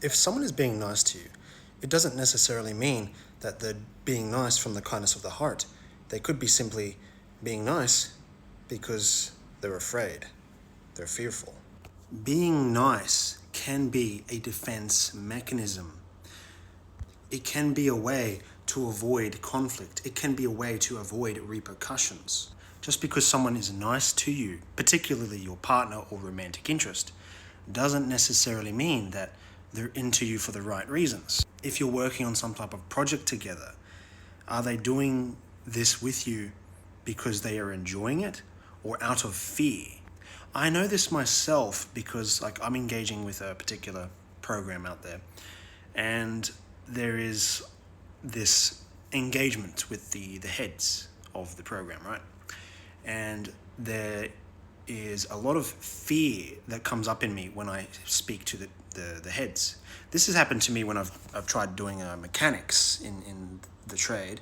If someone is being nice to you, it doesn't necessarily mean that they're being nice from the kindness of the heart. They could be simply being nice because they're afraid, they're fearful. Being nice can be a defense mechanism. It can be a way to avoid conflict. It can be a way to avoid repercussions. Just because someone is nice to you, particularly your partner or romantic interest, doesn't necessarily mean that they're into you for the right reasons. If you're working on some type of project together, are they doing this with you because they are enjoying it or out of fear? I know this myself because I'm engaging with a particular program out there, and there is this engagement with the heads of the program, right? And there is a lot of fear that comes up in me when I speak to the heads. This has happened to me when I've tried doing mechanics in the trade,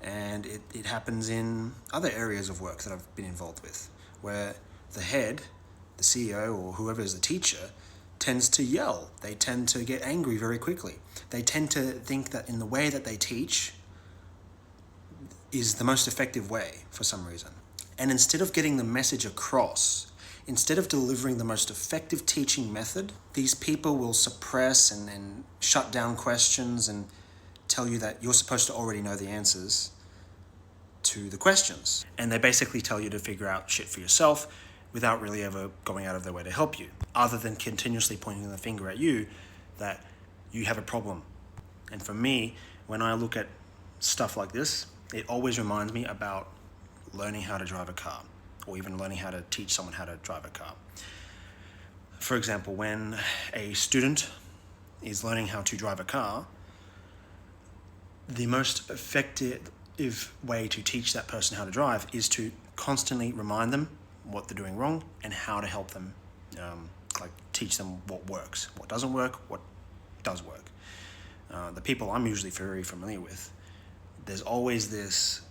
and it happens in other areas of work that I've been involved with, where the head, the CEO or whoever is the teacher, tends to yell. They tend to get angry very quickly. They tend to think that in the way that they teach is the most effective way for some reason. And instead of getting the message across, instead of delivering the most effective teaching method, these people will suppress and shut down questions and tell you that you're supposed to already know the answers to the questions. And they basically tell you to figure out shit for yourself without really ever going out of their way to help you, other than continuously pointing the finger at you that you have a problem. And for me, when I look at stuff like this, it always reminds me about learning how to drive a car, or even learning how to teach someone how to drive a car. For example, when a student is learning how to drive a car, the most effective way to teach that person how to drive is to constantly remind them what they're doing wrong and how to help them, teach them what works, what doesn't work, what does work. The people I'm usually very familiar with, there's always this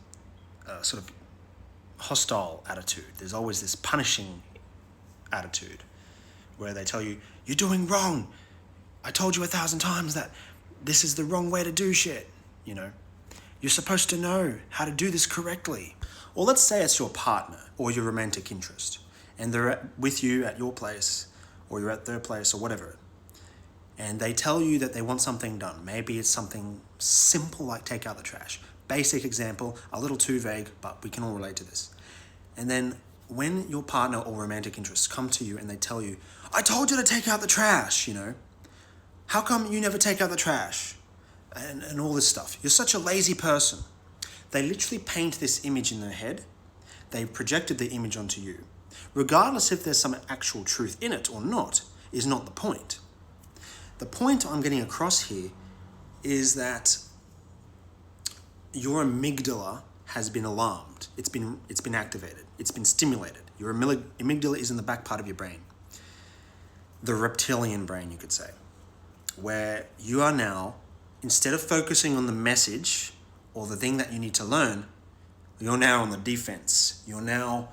sort of hostile attitude. There's always this punishing attitude where they tell you, you're doing wrong. I told you 1,000 times that this is the wrong way to do shit, You're supposed to know how to do this correctly. Or let's say it's your partner or your romantic interest, and they're with you at your place, or you're at their place, or whatever, and they tell you that they want something done. Maybe it's something simple like take out the trash. Basic example, a little too vague, but we can all relate to this. And then when your partner or romantic interests come to you and they tell you, I told you to take out the trash, how come you never take out the trash? And all this stuff. You're such a lazy person. They literally paint this image in their head. They projected the image onto you. Regardless if there's some actual truth in it or not, is not the point. The point I'm getting across here is that your amygdala has been alarmed. It's been activated. It's been stimulated. Your amygdala is in the back part of your brain. The reptilian brain, you could say, where you are now, instead of focusing on the message or the thing that you need to learn, you're now on the defense. You're now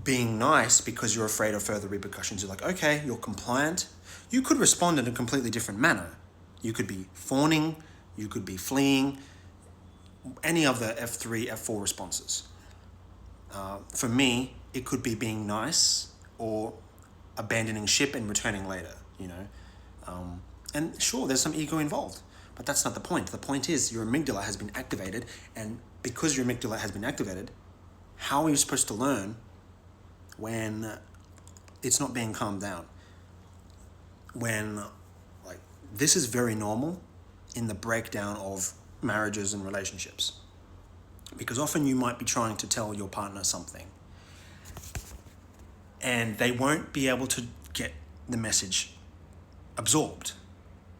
being nice because you're afraid of further repercussions. You're like, okay, you're compliant. You could respond in a completely different manner. You could be fawning, you could be fleeing, any of the F3, F4 responses. For me, it could be being nice or abandoning ship and returning later, And sure, there's some ego involved, but that's not the point. The point is your amygdala has been activated, and because your amygdala has been activated, how are you supposed to learn when it's not being calmed down? When, this is very normal in the breakdown of marriages and relationships. Because often you might be trying to tell your partner something, and they won't be able to get the message absorbed.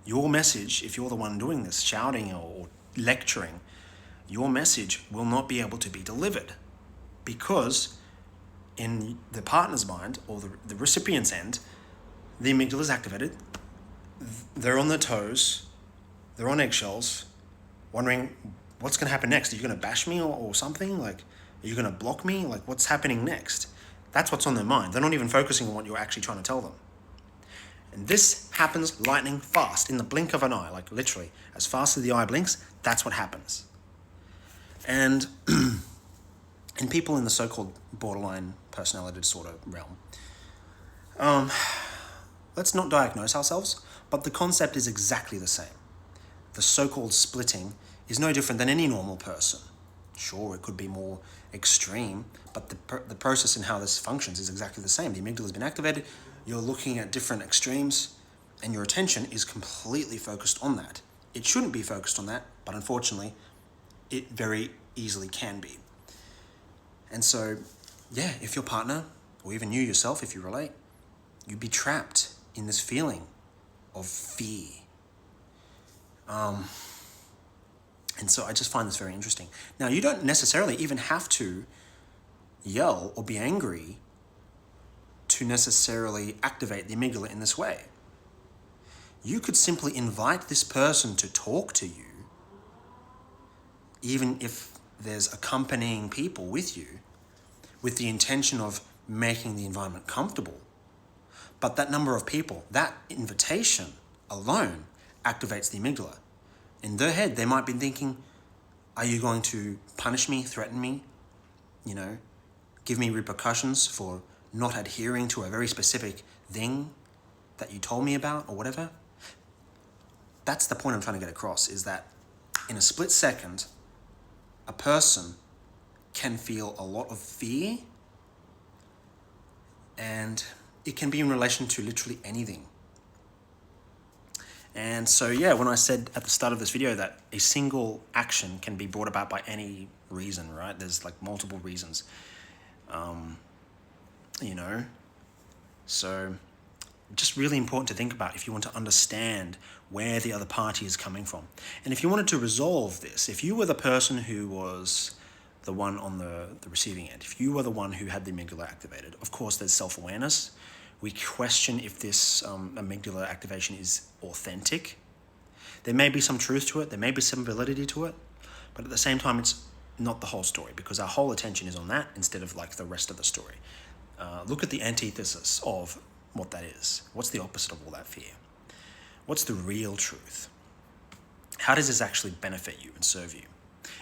Your message, if you're the one doing this, shouting or lecturing, your message will not be able to be delivered because in the partner's mind or the recipient's end, the amygdala is activated. They're on their toes, they're on eggshells, wondering what's going to happen next. Are you going to bash me or something? Are you going to block me? What's happening next? That's what's on their mind. They're not even focusing on what you're actually trying to tell them. And this happens lightning fast, in the blink of an eye, like literally, as fast as the eye blinks, that's what happens. And in people in the so-called borderline personality disorder realm, let's not diagnose ourselves, but the concept is exactly the same. The so-called splitting is no different than any normal person. Sure, it could be more extreme, but the process and how this functions is exactly the same. The amygdala has been activated, you're looking at different extremes, and your attention is completely focused on that. It shouldn't be focused on that, but unfortunately, it very easily can be. And so, yeah, if your partner, or even you yourself, if you relate, you'd be trapped in this feeling of fear. And so I just find this very interesting. Now, you don't necessarily even have to yell or be angry to necessarily activate the amygdala in this way. You could simply invite this person to talk to you, even if there's accompanying people with you, with the intention of making the environment comfortable. But that number of people, that invitation alone activates the amygdala. In their head, they might be thinking, are you going to punish me, threaten me, give me repercussions for not adhering to a very specific thing that you told me about or whatever? That's the point I'm trying to get across, is that in a split second, a person can feel a lot of fear, and it can be in relation to literally anything. And so, yeah, when I said at the start of this video that a single action can be brought about by any reason, right? There's like multiple reasons, So just really important to think about if you want to understand where the other party is coming from. And if you wanted to resolve this, if you were the person who was the one on the receiving end, if you were the one who had the amygdala activated, of course there's self-awareness. We question if this amygdala activation is authentic. There may be some truth to it, there may be some validity to it, but at the same time, it's not the whole story, because our whole attention is on that instead of like the rest of the story. Look at the antithesis of what that is. What's the opposite of all that fear? What's the real truth? How does this actually benefit you and serve you?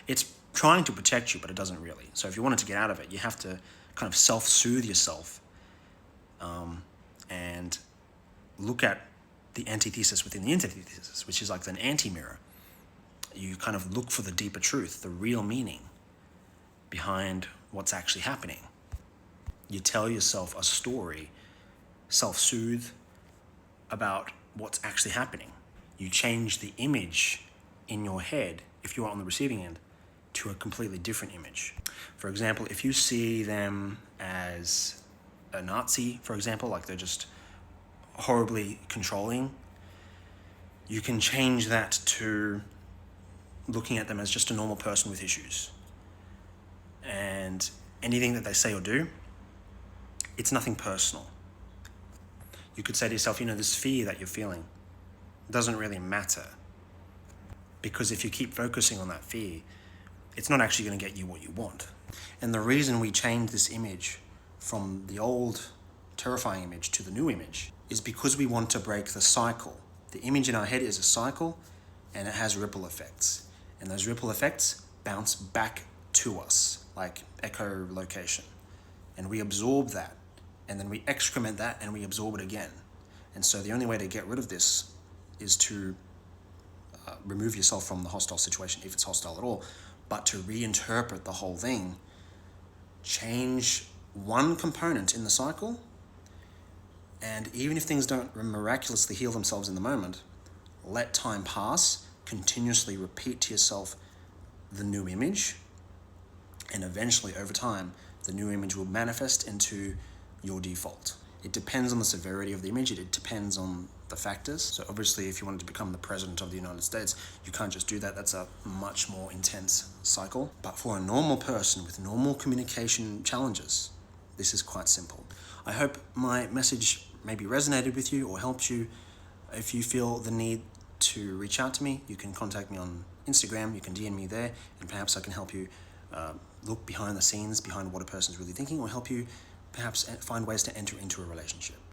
It's trying to protect you, but it doesn't really. So if you wanted to get out of it, you have to kind of self-soothe yourself, and look at the antithesis within the antithesis, which is like an anti-mirror. You kind of look for the deeper truth, the real meaning behind what's actually happening. You tell yourself a story, self-soothe about what's actually happening. You change the image in your head, if you are on the receiving end, to a completely different image. For example, if you see them as a Nazi, for example, like they're just horribly controlling, you can change that to looking at them as just a normal person with issues. And anything that they say or do, it's nothing personal. You could say to yourself, this fear that you're feeling doesn't really matter, because if you keep focusing on that fear, it's not actually going to get you what you want. And the reason we change this image from the old terrifying image to the new image is because we want to break the cycle. The image in our head is a cycle, and it has ripple effects. And those ripple effects bounce back to us, like echolocation. And we absorb that, and then we excrement that, and we absorb it again. And so the only way to get rid of this is to remove yourself from the hostile situation, if it's hostile at all, but to reinterpret the whole thing, change one component in the cycle, and even if things don't miraculously heal themselves in the moment, let time pass, continuously repeat to yourself the new image, and eventually over time, the new image will manifest into your default. It depends on the severity of the image, it depends on the factors. So obviously, if you wanted to become the president of the United States, you can't just do that. That's a much more intense cycle. But for a normal person with normal communication challenges, this is quite simple. I hope my message maybe resonated with you or helped you. If you feel the need to reach out to me, you can contact me on Instagram, you can DM me there, and perhaps I can help you look behind the scenes, behind what a person's really thinking, or help you perhaps find ways to enter into a relationship.